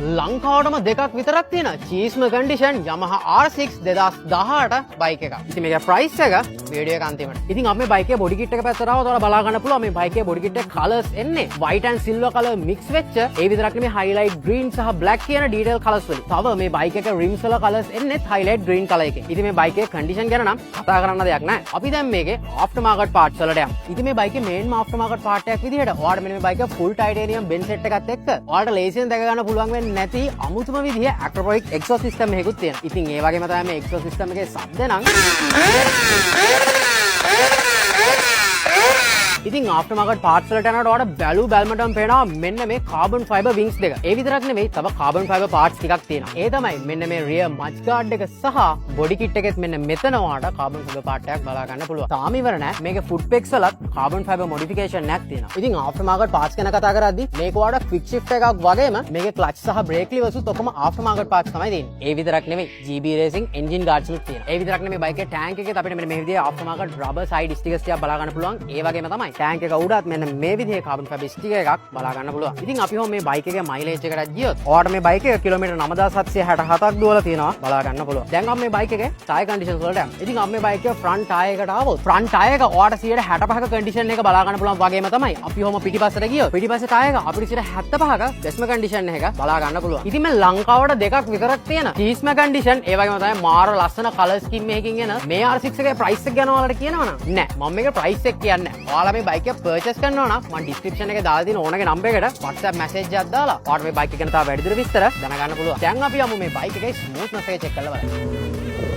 ලංකාවටම දෙකක් විතරක් තියෙන චීස්ම කන්ඩිෂන් Yamaha R6 2018 බයික් එකක්. ඉතින් මේකේ ප්‍රයිස් එක වීඩියෝ එක අන්තිමට. ඉතින් අපි මේ බයිකේ බොඩි කිට් එක පැත්තට ආවොත් ඔයාලා බලා ගන්න පුළුවන් මේ බයිකේ බොඩි කිට් එකේ කලර්ස් එන්නේ white and silver color mix වෙච්ච ඒ විතරක් නෙමෙයි highlight green සහ black කියන detail colors වලින්. තව මේ බයික් එකේ rims වල colors එන්නේ highlight green color එකේ. ඉතින් මේ බයිකේ කන්ඩිෂන් ගැන නම් කතා කරන්න දෙයක් නැහැ. අපි දැන් මේකේ after market parts වලට යමු. ඉතින් මේ බයිකේ main after market part එකක් විදිහට ඔයාලට මෙන්න මේ බයිකේ full titanium benz set එකත් එක්ක ඔයාලට ලේසියෙන් දැක ගන්න පුළුවන් වෙන්නේ නැති අමුතුම විදිහේ acropoic exhaust system එකකුත් තියෙනවා. ඉතින් ඒ වගේම තමයි මේ exhaust system එකේ ශබ්ද නම් ඉතින් after market parts වලට යනකොට ඔයාලට බැලු බැලමටම පේනවා මෙන්න මේ carbon fiber wings දෙක. ඒ විතරක් නෙවෙයි තව carbon fiber parts ටිකක් තියෙනවා. ඒ තමයි මෙන්න මේ rear mud guard එක සහ body kit එකෙත් මෙන්න මෙතන ඔයාලට carbon fiber part එකක් බලා ගන්න පුළුවන්. තාම ඉවර නෑ. මේකේ foot pegs වලත් carbon fiber modification එකක් තියෙනවා. ඉතින් after market parts ගැන කතා කරද්දි මේක ඔයාලට quick shift එකක් වගේම මේකේ clutch සහ brake levers උත් ඔක්කොම after market parts තමයි තියෙන්නේ. ඒ විතරක් නෙවෙයි GB racing engine guards උත් තියෙනවා. ඒ විතරක් නෙවෙයි බයිකේ tank එකේ අපිට මෙන්න මේ විදිහේ after market rubber side stickers ටිකක් බලා ගන්න පුළුවන්. ඒ වගේම තමයි ටැංක් එක උඩත් මෙන්න මේ විදිහේ කාබන් ෆයිබර් ස්ටිකර් එකක් බලා ගන්න පුළුවන්. ඉතින් අපි මේ බයික් එකේ මයිලේජ් එකට ගියොත් ඔයාලට මේ බයික් එක කිලෝමීටර් 9767ක් දුවලා තියෙනවා බලා ගන්න පුළුවන්. දැන් අපි මේ බයික් එකේ ටයර් කන්ඩිෂන්ස් වලට යමු. ඉතින් අපි මේ බයික් එකේ ෆ්‍රන්ට් ටයර් එකට ආවොත් ෆ්‍රන්ට් ටයර් එක ඔයාලට 65ක කන්ඩිෂන් එක බලා ගන්න පුළුවන් වගේම තමයි අපි පිටිපස්සට ගියොත් පිටිපස්සේ ටයර් එක අපිට 75ක බෙස්ම කන්ඩිෂන් එක බලා ගන්න පුළුවන්. ඉතින් මේ ලංකාවට දෙකක් විතරක් තියෙන චීස්ම කන්ඩිෂන් ඒ වගේම තමයි මාර ලස්සන කලර් ස්කීම් එකකින් එන මේ R6 එකේ ප්‍රයිස් එක ගැන ඔයාලට කියනවනම් නෑ මම මේකේ ප්‍රයිස් එක කියන්නේ නෑ. ඔයාලා මේ බයික් එක පර්චේස් කරනවා නම් මම ඩිස්ක්‍රිප්ෂන් එකේ දාලා තියෙන ඕනගේ නම්බර් එකට WhatsApp මැසේජ් එකක් දාලා ඔයාලට මේ බයික් එක ගැන තව වැඩිදුර විස්තර දැනගන්න පුළුවන්. දැන් අපි යමු මේ බයික් එකේ ස්මූත්නස් එක චෙක් කරලා බලන්න.